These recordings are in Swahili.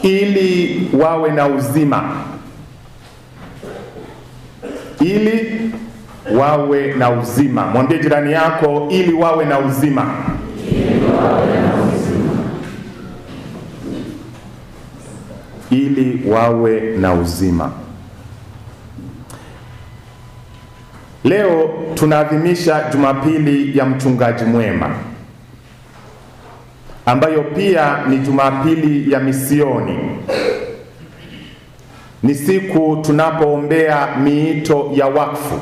ili wawe na uzima. Ili wawe na uzima. Mwambie jirani yako, ili wawe na uzima. Ili wawe na uzima. Leo tunaadhimisha Jumapili ya mchungaji mwema, ambayo pia ni Jumapili ya misioni. Ni siku tunapoombea miito ya wakfu,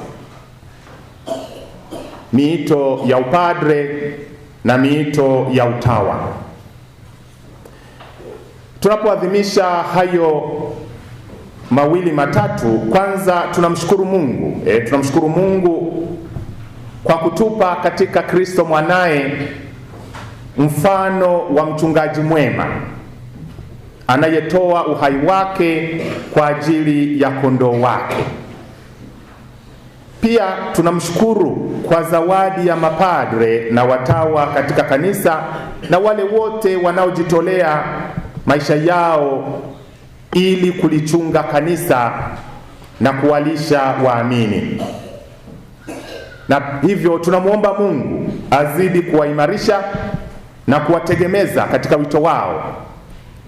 miito ya upadre na miito ya utawa. Tunapoadhimisha hayo mawili matatu, kwanza tunamshukuru Mungu. Tunamshukuru Mungu kwa kutupa katika Kristo mwanae mfano wa mchungaji mwema anayetoa uhai wake kwa ajili ya kondoo wake. Pia tunamshukuru kwa zawadi ya mapadre na watawa katika kanisa na wale wote wanaojitolea maisha yao ili kulichunga kanisa na kuwalisha waamini. Na hivyo tunamuomba Mungu azidi kuwaimarisha na kuwategemeza katika wito wao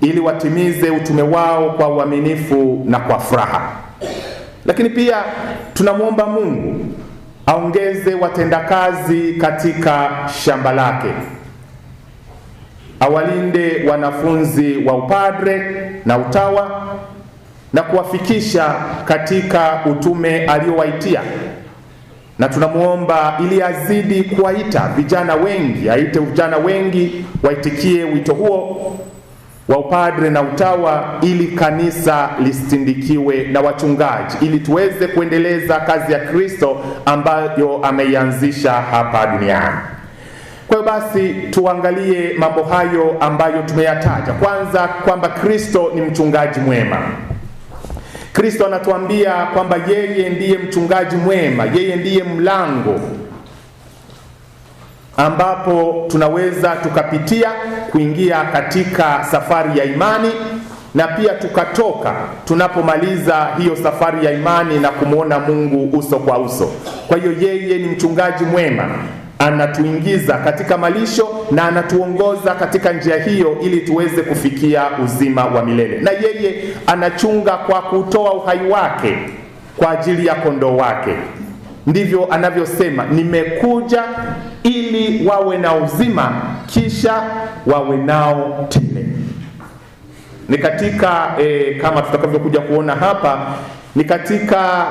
ili watimize utume wao kwa uaminifu na kwa furaha. Lakini pia tunamuomba Mungu aongeze watendakazi katika shamba lake, awalinde wanafunzi wa upadre na utawa na kuwafikisha katika utume aliowaitia. Na tunamuomba ili azidi kuwaita vijana wengi, aite vijana wengi waitikie wito huo wa upadre na utawa, ili kanisa lisindikiwe na wachungaji, ili tuweze kuendeleza kazi ya Kristo ambayo ameianzisha hapa duniani. Kwa hiyo basi tuangalie mambo hayo ambayo tumeyataja. Kwanza, kwamba Kristo ni mchungaji mwema. Kristo anatuambia kwamba yeye ndiye mchungaji mwema, yeye ndiye mlango ambapo tunaweza tukapitia kuingia katika safari ya imani, na pia tukatoka tunapomaliza hiyo safari ya imani na kumwona Mungu uso kwa uso. Kwa hiyo yeye ni mchungaji mwema, anatuingiza katika malisho na anatuongoza katika njia hiyo ili tuweze kufikia uzima wa milele. Na yeye anachunga kwa kutoa uhai wake kwa ajili ya kondoo wake. Ndivyo anavyosema, nimekuja ili wawe na uzima, kisha wawe nao tele. Ni katika kama tutakavyokuja kuona hapa, ni katika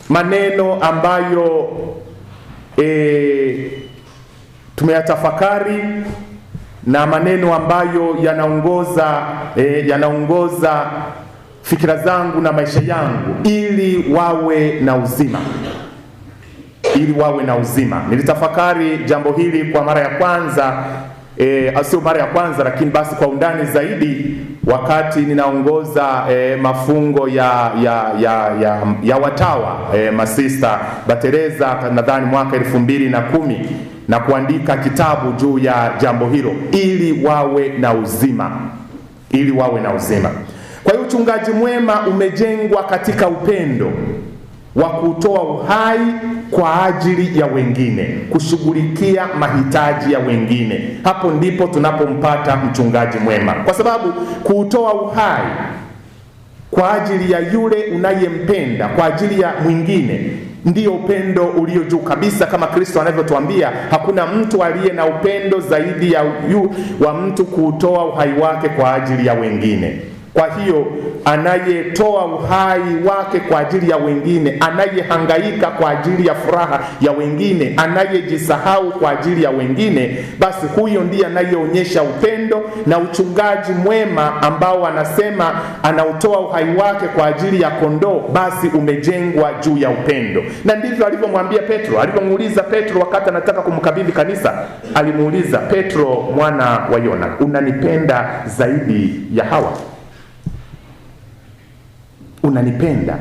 maneno ambayo tumeyatafakari na maneno ambayo yanaongoza fikira zangu na maisha yangu, ili wawe na uzima. Ili wawe na uzima. Nilitafakari jambo hili kwa mara ya kwanza, sio mara ya kwanza, lakini basi kwa undani zaidi wakati ninaongoza mafungo ya watawa masista Batereza, nadhani mwaka 2010, na kuandika kitabu juu ya jambo hilo, ili wawe na uzima. Ili wawe na uzima. Kwa hiyo uchungaji mwema umejengwa katika upendo wa kutoa uhai kwa ajili ya wengine, kushughulikia mahitaji ya wengine. Hapo ndipo tunapompata mchungaji mwema, kwa sababu kutoa uhai kwa ajili ya yule unayempenda, kwa ajili ya mwingine, ndio upendo ulio juu kabisa. Kama Kristo anavyotuambia, hakuna mtu aliye na upendo zaidi wa mtu kutoa uhai wake kwa ajili ya wengine. Kwa hiyo anayetoa uhai wake kwa ajili ya wengine, anayehangaika kwa ajili ya furaha ya wengine, anayejisahau kwa ajili ya wengine, basi huyo ndiye anayeonyesha upendo. Na uchungaji mwema ambao anasema anautoa uhai wake kwa ajili ya kondoo, basi umejengwa juu ya upendo. Na ndivyo alivyomwambia Petro, alipomuuliza Petro wakati anataka kumkabidhi kanisa, alimuuliza, Petro mwana wa Yona, unanipenda zaidi ya hawa? Unanipenda?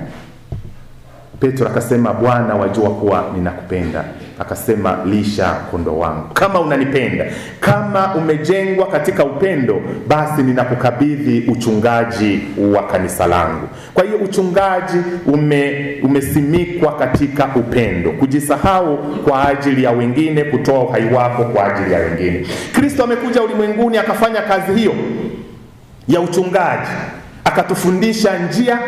Petro akasema, Bwana, wajua kuwa ninakupenda. akasema lisha kondoo wangu. Kama unanipenda, kama umejengwa katika upendo, basi ninakukabidhi uchungaji wa kanisa langu. Kwa hiyo uchungaji umesimikwa katika upendo, kujisahau kwa ajili ya wengine, kutoa uhai wako kwa ajili ya wengine. Kristo amekuja ulimwenguni akafanya kazi hiyo ya uchungaji, akatufundisha njia,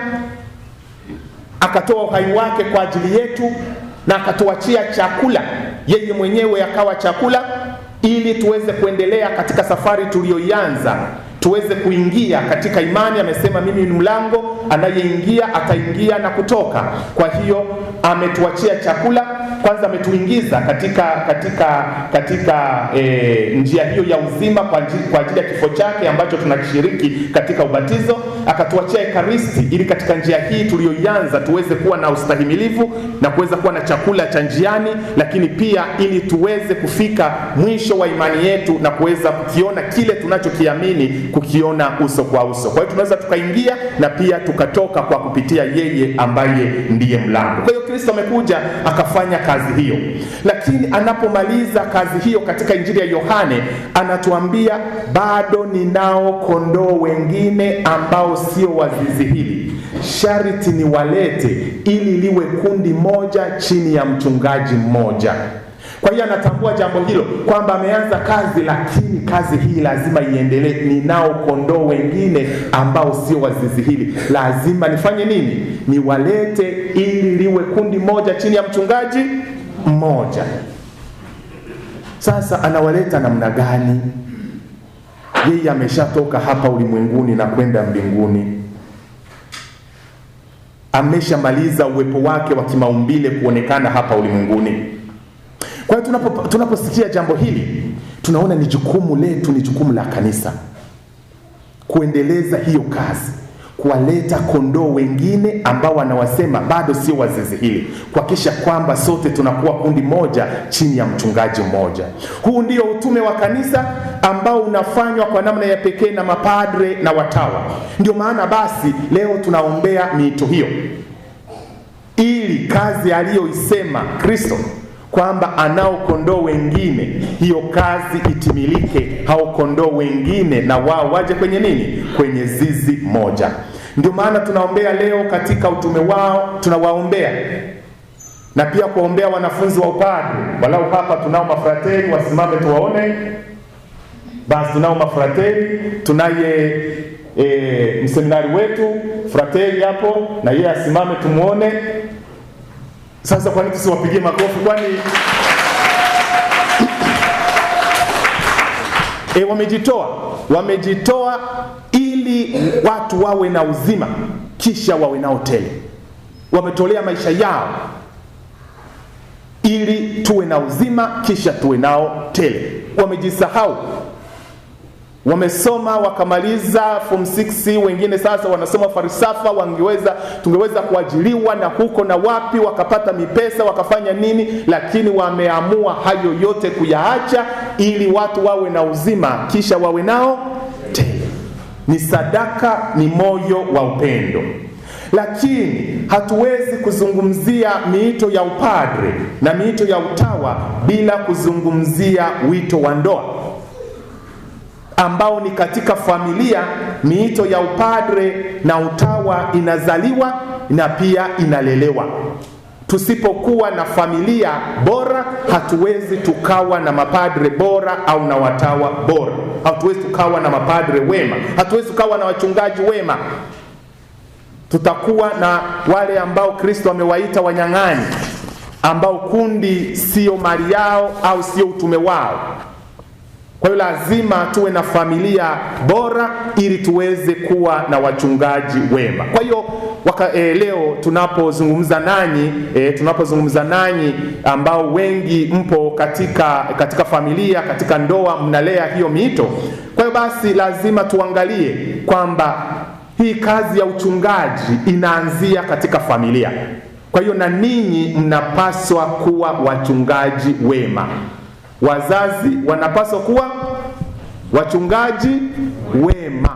akatoa uhai wake kwa ajili yetu, na akatuachia chakula. Yeye mwenyewe akawa chakula ili tuweze kuendelea katika safari tuliyoianza, tuweze kuingia katika imani. Amesema mimi ni mlango, anayeingia ataingia na kutoka. Kwa hiyo ametuachia chakula. Kwanza ametuingiza katika njia hiyo ya uzima kwa ajili ya kifo chake ambacho tunakishiriki katika ubatizo. Akatuachia Ekaristi ili katika njia hii tuliyoianza tuweze kuwa na ustahimilivu na kuweza kuwa na chakula cha njiani, lakini pia ili tuweze kufika mwisho wa imani yetu na kuweza kukiona kile tunachokiamini, kukiona uso kwa uso. Kwa hiyo tunaweza tukaingia na pia tukatoka kwa kupitia yeye ambaye ndiye mlango. Kwa hiyo Kristo amekuja akafanya kazi hiyo, lakini anapomaliza kazi hiyo katika Injili ya Yohane anatuambia bado ninao kondoo wengine ambao sio wa zizi hili, sharti niwalete ili liwe kundi moja chini ya mchungaji mmoja. Kwa hiyo anatambua jambo hilo kwamba ameanza kazi, lakini kazi hii lazima iendelee. Ninao kondoo wengine ambao sio wa zizi hili, lazima nifanye nini? Niwalete ili liwe kundi moja chini ya mchungaji mmoja. Sasa anawaleta namna gani? Yeye ameshatoka hapa ulimwenguni na kwenda mbinguni, ameshamaliza uwepo wake wa kimaumbile kuonekana hapa ulimwenguni. Kwa hiyo tunaposikia jambo hili, tunaona ni jukumu letu, ni jukumu la kanisa kuendeleza hiyo kazi, kuwaleta kondoo wengine ambao anawasema bado sio wa zizi hili, kuhakikisha kwamba sote tunakuwa kundi moja chini ya mchungaji mmoja. Huu ndio utume wa kanisa ambao unafanywa kwa namna ya pekee na mapadre na watawa. Ndio maana basi leo tunaombea miito hiyo, ili kazi aliyoisema Kristo kwamba anao kondoo wengine, hiyo kazi itimilike. Hao kondoo wengine na wao waje kwenye nini? Kwenye zizi moja. Ndio maana tunaombea leo katika utume wao, tunawaombea na pia kuombea wanafunzi wa upadre. Walau hapa tunao mafrateri, wasimame tuwaone. Basi tunao mafrateri, tunaye mseminari wetu frateri hapo, na yeye asimame tumuone. Sasa kwa nini tusiwapigie makofi? Kwani wamejitoa ili watu wawe na uzima kisha wawe nao tele. Wametolea maisha yao ili tuwe na uzima kisha tuwe nao tele. Wamejisahau. Wamesoma wakamaliza form 6, wengine sasa wanasoma falsafa. Tungeweza kuajiliwa na huko na wapi, wakapata mipesa, wakafanya nini, lakini wameamua hayo yote kuyaacha ili watu wawe na uzima kisha wawe nao tele. Ni sadaka, ni moyo wa upendo. Lakini hatuwezi kuzungumzia miito ya upadre na miito ya utawa bila kuzungumzia wito wa ndoa ambao ni katika familia. Miito ya upadre na utawa inazaliwa na pia inalelewa. Tusipokuwa na familia bora, hatuwezi tukawa na mapadre bora au na watawa bora. Hatuwezi tukawa na mapadre wema, hatuwezi tukawa na wachungaji wema. Tutakuwa na wale ambao Kristo amewaita wanyang'ani, ambao kundi sio mali yao au sio utume wao. Kwa hiyo lazima tuwe na familia bora ili tuweze kuwa na wachungaji wema. Kwa hiyo leo tunapozungumza nanyi ambao wengi mpo katika familia, katika ndoa, mnalea hiyo miito. Kwa hiyo basi lazima tuangalie kwamba hii kazi ya uchungaji inaanzia katika familia. Kwa hiyo na ninyi mnapaswa kuwa wachungaji wema. Wazazi wanapaswa kuwa wachungaji wema.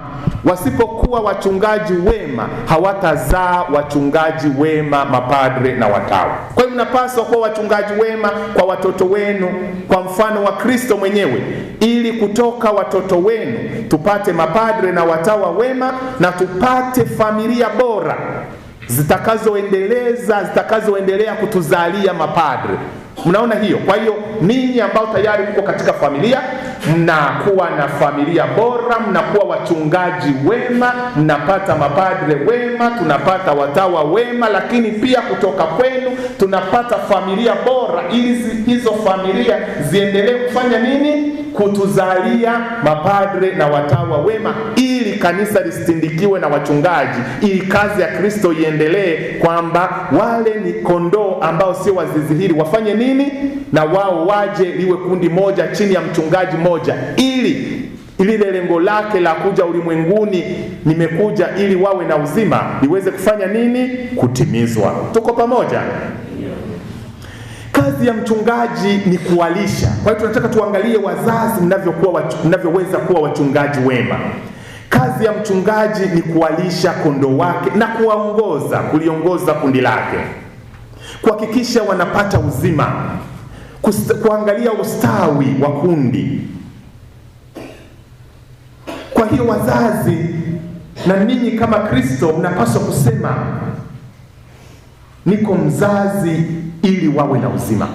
Wasipokuwa wachungaji wema, hawatazaa wachungaji wema, mapadre na watawa. Kwa hiyo mnapaswa kuwa wachungaji wema kwa watoto wenu, kwa mfano wa Kristo mwenyewe, ili kutoka watoto wenu tupate mapadre na watawa wema, na tupate familia bora zitakazoendelea kutuzalia mapadre. Mnaona hiyo? Kwa hiyo ninyi ambao tayari mko katika familia, mnakuwa na familia bora, mnakuwa wachungaji wema, mnapata mapadre wema, tunapata watawa wema, lakini pia kutoka kwenu tunapata familia bora, ili hizo familia ziendelee kufanya nini? Kutuzalia mapadre na watawa wema, ili kanisa lisindikiwe na wachungaji, ili kazi ya Kristo iendelee, kwamba wale ni kondoo ambao sio wazizi hili wafanye nini? Na wao waje liwe kundi moja chini ya mchungaji moja, ili lile lengo lake la kuja ulimwenguni, nimekuja ili wawe na uzima, liweze kufanya nini? Kutimizwa. Tuko pamoja? Kazi ya mchungaji ni kuwalisha. Kwa hiyo tunataka tuangalie wazazi mnavyoweza kuwa wachungaji wema. Kazi ya mchungaji ni kuwalisha kondoo wake na kuliongoza kundi lake, kuhakikisha wanapata uzima, kuangalia ustawi wa kundi. Kwa hiyo wazazi, na ninyi kama Kristo, mnapaswa kusema, niko mzazi ili wawe na uzima.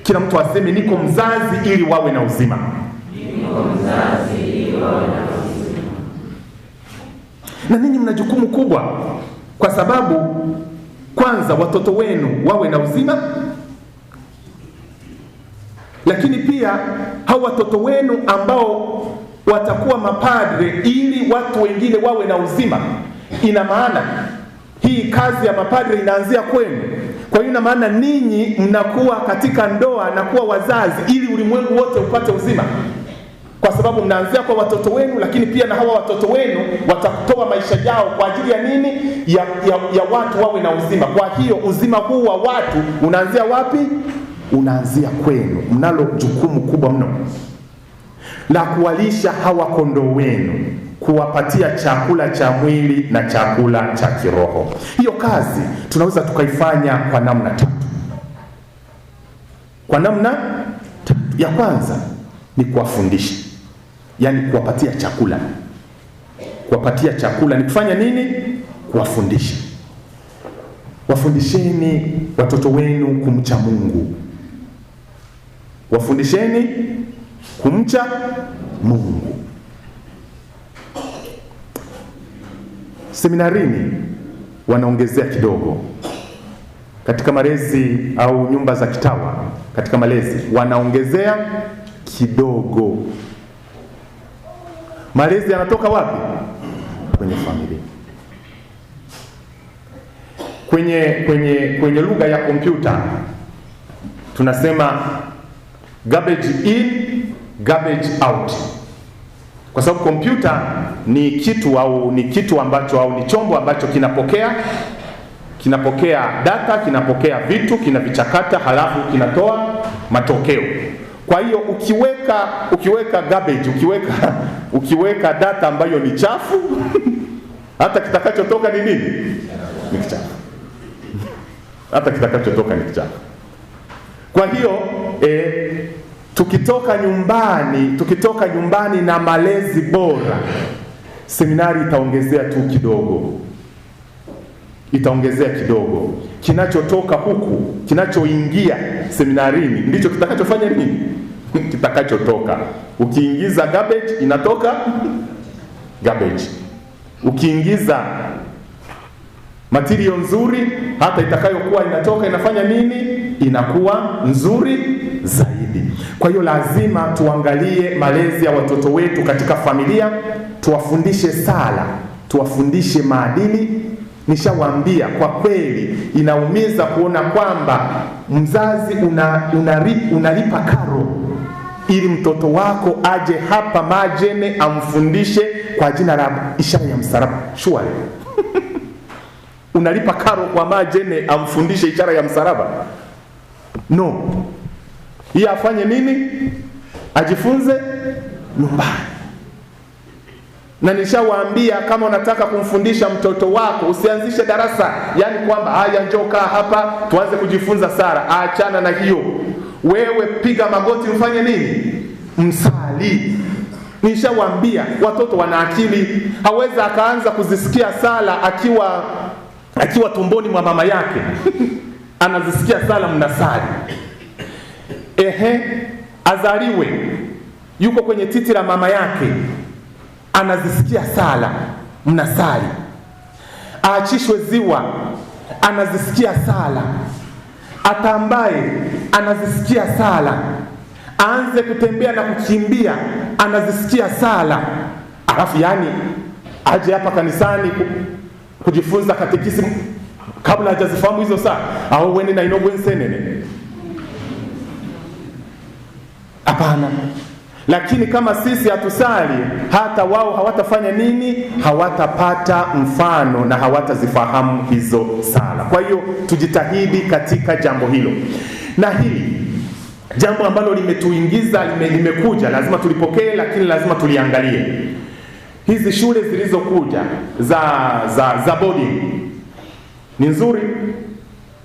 Kila mtu aseme, niko mzazi ili wawe na uzima. Niko mzazi ili wawe na uzima. Na ninyi mna jukumu kubwa, kwa sababu kwanza watoto wenu wawe na uzima, lakini pia hao watoto wenu ambao watakuwa mapadre ili watu wengine wawe na uzima. Ina maana hii kazi ya mapadre inaanzia kwenu. Kwa hiyo ina maana ninyi mnakuwa katika ndoa na kuwa wazazi ili ulimwengu wote upate uzima, kwa sababu mnaanzia kwa watoto wenu, lakini pia na hawa watoto wenu watatoa maisha yao kwa ajili ya nini? Ya watu wawe na uzima. Kwa hiyo uzima huu wa watu unaanzia wapi? Unaanzia kwenu. Mnalo jukumu kubwa mno la kuwalisha hawa kondoo wenu, kuwapatia chakula cha mwili na chakula cha kiroho. Hiyo kazi tunaweza tukaifanya kwa namna tatu. Ya kwanza ni kuwafundisha, yaani kuwapatia chakula. Kuwapatia chakula ni kufanya nini? Kuwafundisha. Wafundisheni watoto wenu kumcha Mungu. Wafundisheni kumcha Mungu. Seminarini wanaongezea kidogo. Katika malezi au nyumba za kitawa, katika malezi wanaongezea kidogo. Malezi yanatoka wapi? Kwenye familia. Kwenye lugha ya kompyuta tunasema garbage in, garbage out. Kwa sababu kompyuta ni kitu ambacho au ni chombo ambacho kinapokea data, kinapokea vitu, kinavichakata, halafu kinatoa matokeo. Kwa hiyo ukiweka garbage, ukiweka data ambayo ni chafu hata kitakachotoka ni nini? Ni kichafu. Hata kitakachotoka ni kichafu. Kwa hiyo tukitoka nyumbani na malezi bora, seminari itaongezea tu kidogo. Itaongezea kidogo. Kinachotoka huku, kinachoingia seminarini ndicho kitakachofanya nini? Kitakachotoka. Ukiingiza garbage, inatoka garbage. Ukiingiza material nzuri, hata itakayokuwa inatoka inafanya nini? Inakuwa nzuri zaidi. Kwa hiyo lazima tuangalie malezi ya watoto wetu katika familia, tuwafundishe sala, tuwafundishe maadili. Nishawaambia, kwa kweli inaumiza kuona kwamba mzazi unalipa karo ili mtoto wako aje hapa Majene amfundishe kwa jina la ishara ya msalaba. Shwari. Unalipa karo kwa Majene amfundishe ishara ya msalaba? No. Yeye afanye nini? Ajifunze nyumbani. Na nishawaambia kama unataka kumfundisha mtoto wako usianzishe darasa, yani kwamba haya njoo kaa hapa tuanze kujifunza sala. Achana na hiyo. Wewe piga magoti ufanye nini? Msali. Nishawaambia watoto wana akili, haweza akaanza kuzisikia sala akiwa tumboni mwa mama yake. Anazisikia sala mnasali. Azaliwe yuko kwenye titi la mama yake, anazisikia sala mnasali. Aachishwe ziwa, anazisikia sala. Atambaye, anazisikia sala. Aanze kutembea na kukimbia, anazisikia sala. Alafu yani aje hapa kanisani kujifunza katekisimu kabla hajazifahamu hizo sala, au wende na inogwensenene. Hapana. Lakini kama sisi hatusali, hata wao hawatafanya nini? Hawatapata mfano na hawatazifahamu hizo sala. Kwa hiyo tujitahidi katika jambo hilo. Na hili jambo ambalo limetuingiza, limekuja, lazima tulipokee, lakini lazima tuliangalie. Hizi shule zilizokuja za boarding ni nzuri,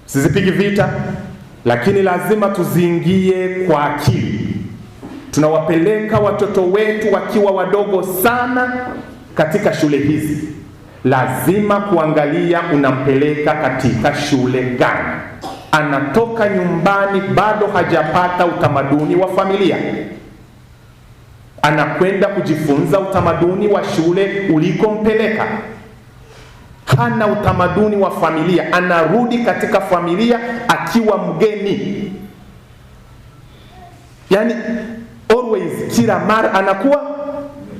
sizipigi vita, lakini lazima tuziingie kwa akili. Tunawapeleka watoto wetu wakiwa wadogo sana katika shule hizi. Lazima kuangalia unampeleka katika shule gani. Anatoka nyumbani bado hajapata utamaduni wa familia, anakwenda kujifunza utamaduni wa shule ulikompeleka. Hana utamaduni wa familia, anarudi katika familia akiwa mgeni. Yani always, kila mara anakuwa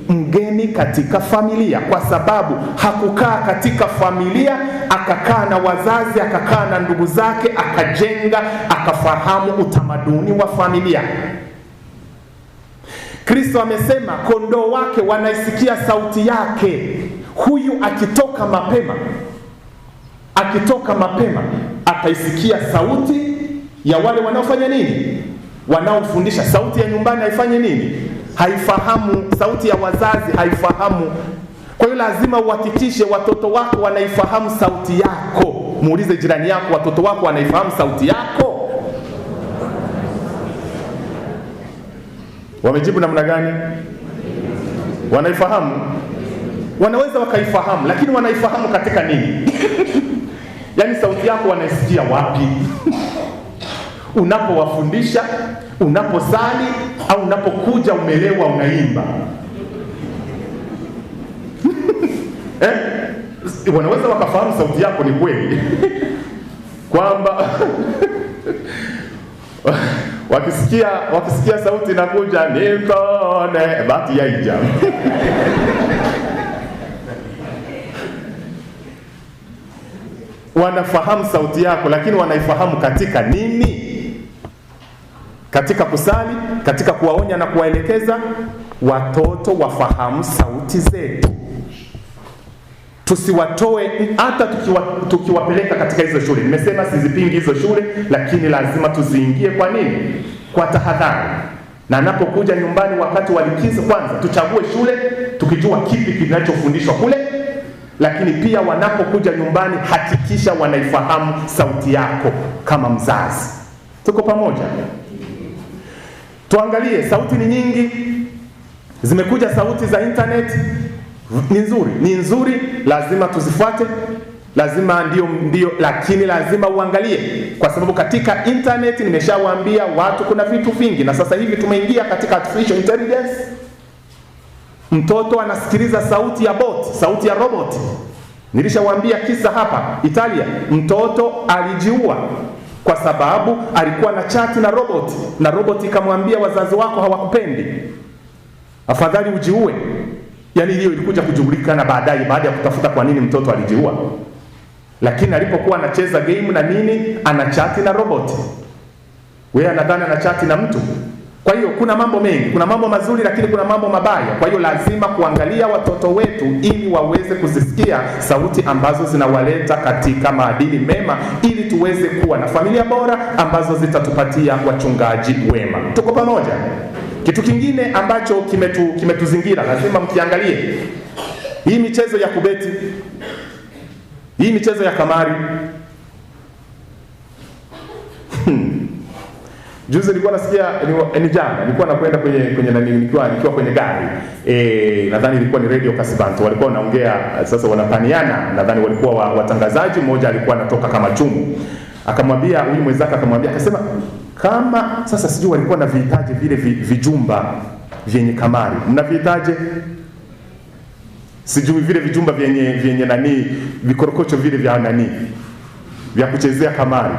mgeni katika familia, kwa sababu hakukaa katika familia, akakaa na wazazi, akakaa na ndugu zake, akajenga, akafahamu utamaduni wa familia. Kristo amesema kondoo wake wanaisikia sauti yake. Huyu akitoka mapema ataisikia sauti ya wale wanaofanya nini? Wanaofundisha. Sauti ya nyumbani haifanye nini? Haifahamu. Sauti ya wazazi haifahamu. Kwa hiyo lazima uhakikishe watoto wako wanaifahamu sauti yako. Muulize jirani yako, watoto wako wanaifahamu sauti yako? Wamejibu namna gani? Wanaifahamu? Wanaweza wakaifahamu, lakini wanaifahamu katika nini? Yaani sauti yako wanaisikia wapi? Unapowafundisha, unaposali, au unapokuja umelewa unaimba? Wanaweza wakafahamu sauti yako ni kweli. Kwamba wakisikia sauti inakuja nikone bati yaija. Wanafahamu sauti yako, lakini wanaifahamu katika nini? Katika kusali, katika kuwaonya na kuwaelekeza. Watoto wafahamu sauti zetu. Tusiwatoe hata tukiwapeleka katika hizo shule. Nimesema sizipingi hizo shule, lakini lazima tuziingie. Kwa nini? Kwa tahadhari. Na anapokuja nyumbani wakati wa likizo, kwanza tuchague shule tukijua kipi kinachofundishwa kule, lakini pia wanapokuja nyumbani hakikisha wanaifahamu sauti yako kama mzazi. Tuko pamoja? Tuangalie, sauti ni nyingi. Zimekuja sauti za internet, ni nzuri, lazima tuzifuate, lazima ndio, lakini lazima uangalie, kwa sababu katika internet nimeshawaambia watu kuna vitu vingi, na sasa hivi tumeingia katika artificial intelligence. Mtoto anasikiliza sauti ya bot, sauti ya robot. Nilishawaambia kisa hapa Italia, mtoto alijiua kwa sababu alikuwa na chat na robot, na robot ikamwambia wazazi wako hawakupendi, afadhali ujiue. Yani hiyo ilikuja kujulikana baadaye, baada ya kutafuta kwa nini mtoto alijiua. Lakini alipokuwa anacheza game na nini, anachati na robot, wewe anadhani anachati na mtu. Kwa hiyo kuna mambo mengi, kuna mambo mazuri, lakini kuna mambo mabaya. Kwa hiyo lazima kuangalia watoto wetu ili waweze kuzisikia sauti ambazo zinawaleta katika maadili mema, ili tuweze kuwa na familia bora ambazo zitatupatia wachungaji wema. Tuko pamoja? Kitu kingine ambacho kimetuzingira, lazima mkiangalie hii michezo ya kubeti, hii michezo ya kamari. Juzi nilikuwa nasikia jana nilikuwa nakwenda kwenye nani, nikiwa kwenye gari. Nadhani ilikuwa ni Radio Kasibanto, walikuwa wanaongea sasa, wanapaniana, nadhani walikuwa watangazaji, mmoja alikuwa anatoka kama chumu. Akamwambia huyu mwenzake, akasema kama sasa sijui walikuwa na vihitaji vile vijumba vyenye kamari. Mnavihitaji? Sijui vile vijumba vyenye nani, vikorokocho vile vya nani, vya kuchezea kamari.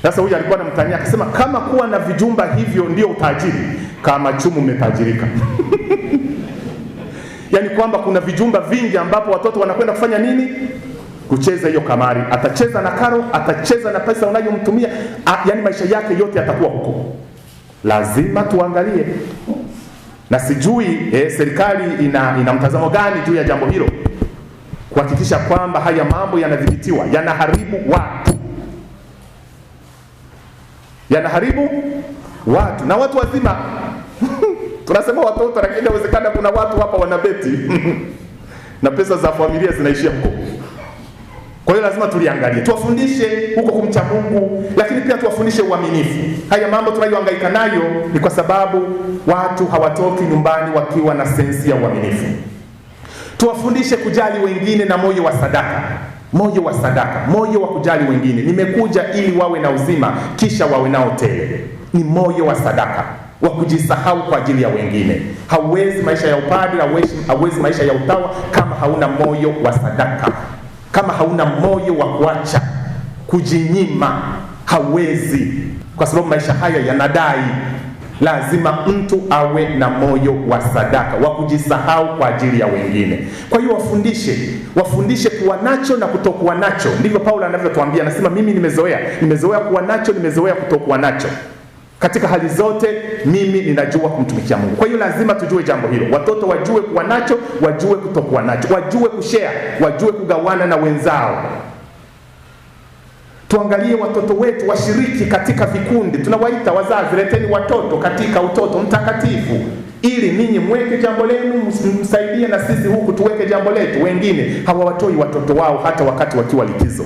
Sasa huyu alikuwa anamtania, akasema kama kuwa na vijumba hivyo ndio utajiri, kama chumu umetajirika. Yaani kwamba kuna vijumba vingi ambapo watoto wanakwenda kufanya nini? Kucheza hiyo kamari. Atacheza na karo, atacheza na pesa unayomtumia, yaani maisha yake yote yatakuwa huko. Lazima tuangalie. Na sijui serikali ina mtazamo gani juu ya jambo hilo, kuhakikisha kwamba haya mambo yanadhibitiwa, yanaharibu watu. Yanaharibu watu na watu wazima. Tunasema watoto, lakini inawezekana kuna watu hapa wanabeti na pesa za familia zinaishia huko. Kwa hiyo lazima tuliangalie, tuwafundishe huko kumcha Mungu, lakini pia tuwafundishe uaminifu. Haya mambo tunayohangaika nayo ni kwa sababu watu hawatoki nyumbani wakiwa na sensi ya uaminifu. Tuwafundishe kujali wengine na moyo wa sadaka. Moyo wa sadaka, moyo wa kujali wengine. Nimekuja ili wawe na uzima kisha wawe nao tele. Ni moyo wa sadaka, wa kujisahau kwa ajili ya wengine. Hauwezi maisha ya upadre, hauwezi maisha ya utawa kama hauna moyo wa sadaka. Kama hauna moyo wa kuacha, kujinyima, hauwezi. Kwa sababu maisha haya yanadai. Lazima mtu awe na moyo wa sadaka, wa kujisahau kwa ajili ya wengine. Kwa hiyo wafundishe kuwa nacho na kutokuwa nacho. Ndivyo Paulo anavyotuambia, anasema mimi nimezoea kuwa nacho, nimezoea kutokuwa nacho. Katika hali zote mimi ninajua kumtumikia Mungu. Kwa hiyo lazima tujue jambo hilo. Watoto wajue kuwa nacho, wajue kutokuwa nacho, wajue kushare, wajue kugawana na wenzao. Tuangalie watoto wetu washiriki katika vikundi. Tunawaita wazazi, leteni watoto katika utoto mtakatifu, ili ninyi mweke jambo lenu, msaidie na sisi huku tuweke jambo letu. Wengine hawawatoi watoto wao hata wakati wakiwa likizo.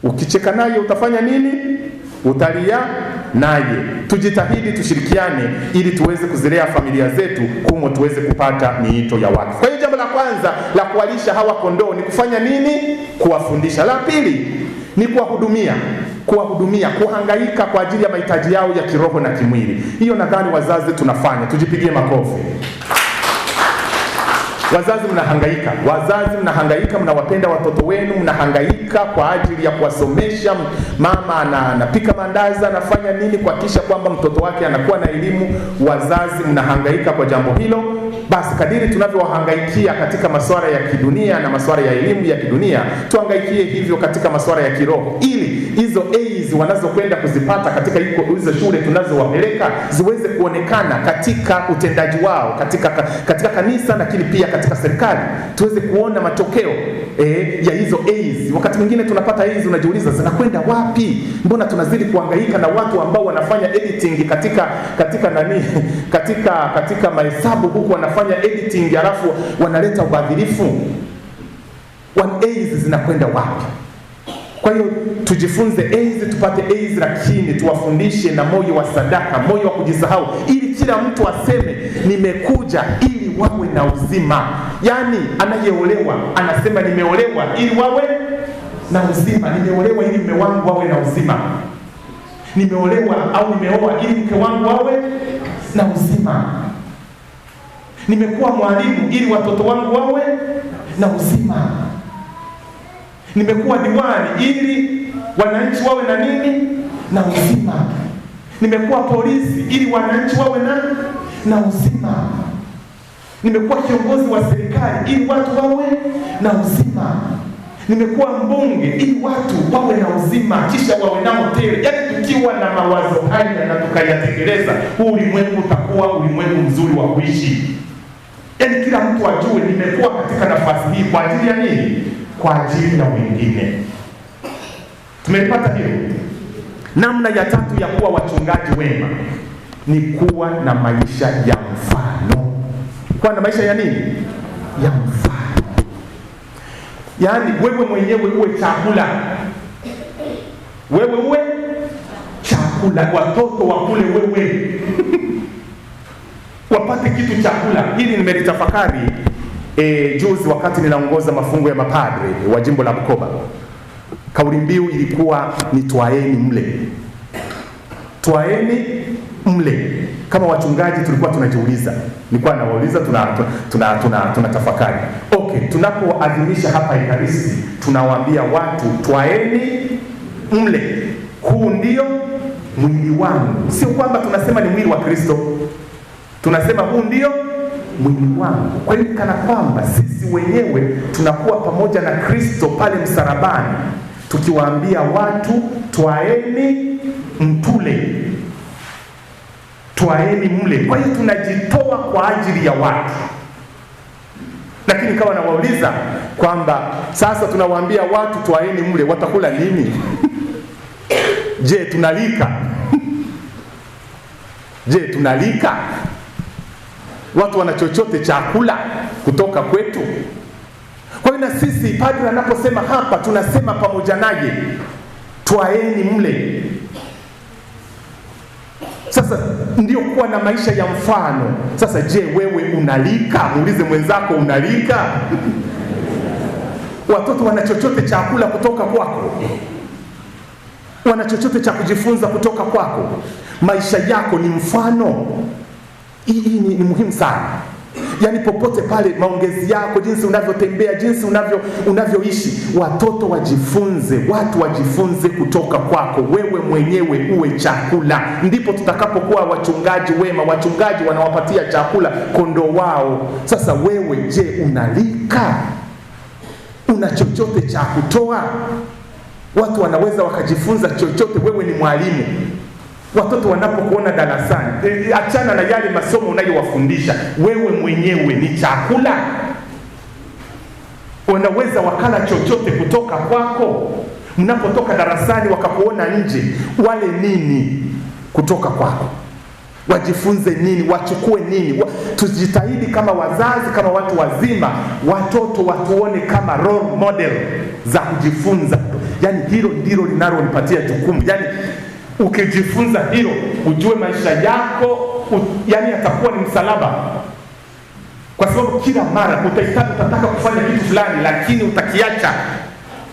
Ukicheka naye utafanya nini? Utalia naye. Tujitahidi, tushirikiane ili tuweze kuzilea familia zetu kumo tuweze kupata miito ya watu. Kwa hiyo jambo la kwanza la kuwalisha hawa kondoo ni kufanya nini? Kuwafundisha. La pili ni kuwahudumia, kuhangaika kwa ajili ya mahitaji yao ya kiroho na kimwili. Hiyo nadhani wazazi tunafanya, tujipigie makofi. Wazazi mnahangaika, mnawapenda watoto wenu, mnahangaika kwa ajili ya kuwasomesha. Mama anapika mandazi, anafanya nini kuhakikisha kwamba mtoto wake anakuwa na elimu. Wazazi mnahangaika kwa jambo hilo. Basi kadiri tunavyowahangaikia katika masuala ya kidunia na masuala ya elimu ya kidunia, tuhangaikie hivyo katika masuala ya kiroho, ili hizo A's wanazokwenda kuzipata katika hizo shule tunazowapeleka ziweze kuonekana katika utendaji wao katika kanisa, lakini pia katika serikali. Tuweze kuona matokeo ya hizo A's. Wakati mwingine tunapata A's, unajiuliza zinakwenda wapi? Mbona tunazidi kuhangaika na watu ambao wanafanya editing katika mahesabu huku wanafanya editing, alafu wanaleta ubadhirifu. A's zinakwenda wapi? Kwa hiyo tujifunze A's, tupate A's, lakini tuwafundishe na moyo wa sadaka, moyo wa kujisahau, ili kila mtu aseme nimekuja ili wawe na uzima. Yaani anayeolewa anasema nimeolewa ili wawe na uzima. Nimeolewa ili mume wangu wawe na uzima. Nimeolewa au nimeoa ili mke wangu wawe na uzima. Nimekuwa mwalimu ili watoto wangu wawe na uzima. Nimekuwa diwani ili wananchi wawe na nini? Na uzima. Nimekuwa polisi ili wananchi wawe na uzima. Nimekuwa kiongozi wa serikali ili watu wawe na uzima. Nimekuwa mbunge ili watu wawe na uzima kisha wawe nao tele. Yaani tukiwa na mawazo haya na tukayatekeleza, huu ulimwengu utakuwa ulimwengu mzuri wa kuishi. Yaani kila mtu ajue nimekuwa katika nafasi hii kwa ajili ya nini? Kwa ajili ya wengine. Tumepata hiyo. Namna ya tatu ya kuwa wachungaji wema ni kuwa na maisha ya mfano. Kuwa na maisha ya nini? Ya mfano. Yaani wewe mwenyewe uwe chakula. Wewe uwe chakula, watoto wakule wewe. Wapate kitu chakula. Hili nimelitafakari juzi wakati ninaongoza mafungo ya mapadre wa jimbo la Bukoba. Kauli mbiu ilikuwa ni twaeni mle. Twaeni mle. Kama wachungaji tulikuwa tunajiuliza. Nilikuwa nawauliza tunatafakari. Okay, tunapoadhimisha hapa Ekaristi tunawaambia watu twaeni mle. Huu ndio mwili wangu. Sio kwamba tunasema ni mwili wa Kristo. Tunasema huu ndio mwili wangu. Kwa hiyo kana kwamba sisi wenyewe tunakuwa pamoja na Kristo pale msalabani, tukiwaambia watu twaeni mtule, twaeni mle. Kwa hiyo tunajitoa kwa ajili ya watu. Lakini kawa nawauliza kwamba sasa tunawaambia watu twaeni mle, watakula nini? Je, tunalika? Je, tunalika? Watu wana chochote chakula kutoka kwetu? Kwa hiyo na sisi padre anaposema hapa tunasema pamoja naye twaeni mle. Sasa ndio kuwa na maisha ya mfano. Sasa je, wewe unalika? Muulize mwenzako, unalika? Watoto wana chochote chakula kutoka kwako? Wana chochote cha kujifunza kutoka kwako? Maisha yako ni mfano. Hii ni muhimu sana. Yaani popote pale, maongezi yako, jinsi unavyotembea, jinsi unavyoishi, watoto wajifunze, watu wajifunze kutoka kwako. Wewe mwenyewe uwe chakula. Ndipo tutakapokuwa wachungaji wema. Wachungaji wanawapatia chakula kondoo wao. Sasa wewe je, unalika? Una chochote cha kutoa? Watu wanaweza wakajifunza chochote. Wewe ni mwalimu. Watoto wanapokuona darasani, achana na yale masomo unayowafundisha. Wewe mwenyewe ni chakula. Wanaweza wakala chochote kutoka kwako. Mnapotoka darasani wakakuona nje, wale nini kutoka kwako? Wajifunze nini? Wachukue nini? Tujitahidi kama wazazi, kama watu wazima, watoto watuone kama role model za kujifunza. Yaani hilo ndilo linalonipatia jukumu. Yaani ukijifunza hilo, ujue maisha yako yani yatakuwa ni msalaba. Kwa sababu kila mara utataka kufanya kitu fulani, lakini utakiacha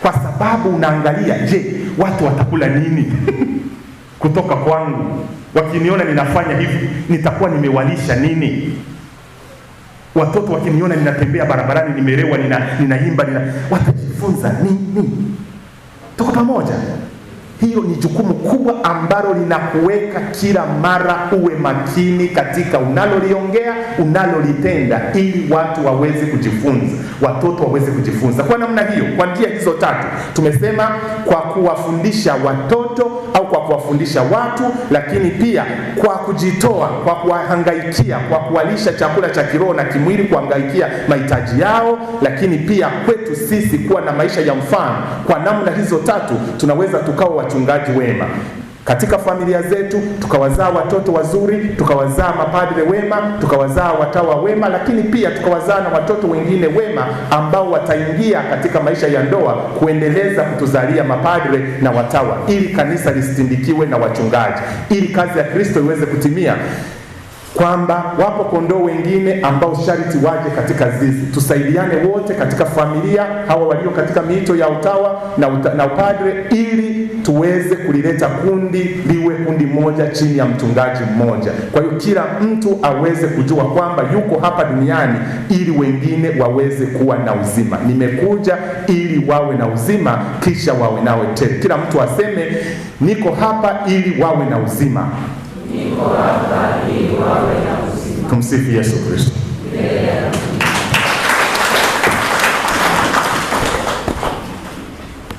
kwa sababu unaangalia, je, watu watakula nini kutoka kwangu? Wakiniona ninafanya hivi, nitakuwa nimewalisha nini? Watoto wakiniona ninatembea barabarani nimelewa, ninaimba, watajifunza nini? Tuko pamoja. Hiyo ni jukumu kubwa ambalo linakuweka kila mara uwe makini katika unaloliongea, unalolitenda, ili watu waweze kujifunza, watoto waweze kujifunza. Kwa namna hiyo, kwa njia hizo tatu, tumesema kwa kuwafundisha watoto au kwa kuwafundisha watu, lakini pia kwa kujitoa, kwa kuwahangaikia, kwa kuwalisha chakula cha kiroho na kimwili, kuhangaikia mahitaji yao, lakini pia kwetu sisi kuwa na maisha ya mfano. Kwa namna hizo tatu tunaweza tukawa wachungaji wema katika familia zetu, tukawazaa watoto wazuri, tukawazaa mapadre wema, tukawazaa watawa wema, lakini pia tukawazaa na watoto wengine wema ambao wataingia katika maisha ya ndoa kuendeleza kutuzalia mapadre na watawa, ili kanisa lisindikiwe na wachungaji, ili kazi ya Kristo iweze kutimia, kwamba wapo kondoo wengine ambao sharti waje katika zizi. Tusaidiane wote katika familia, hawa walio katika miito ya utawa na upadre, ili tuweze kulileta kundi liwe kundi moja chini ya mchungaji mmoja. Kwa hiyo kila mtu aweze kujua kwamba yuko hapa duniani ili wengine waweze kuwa na uzima. Nimekuja ili wawe na uzima, kisha wawe nao tele. Kila mtu aseme, niko hapa ili wawe na uzima. Tumsifu Yesu Kristo.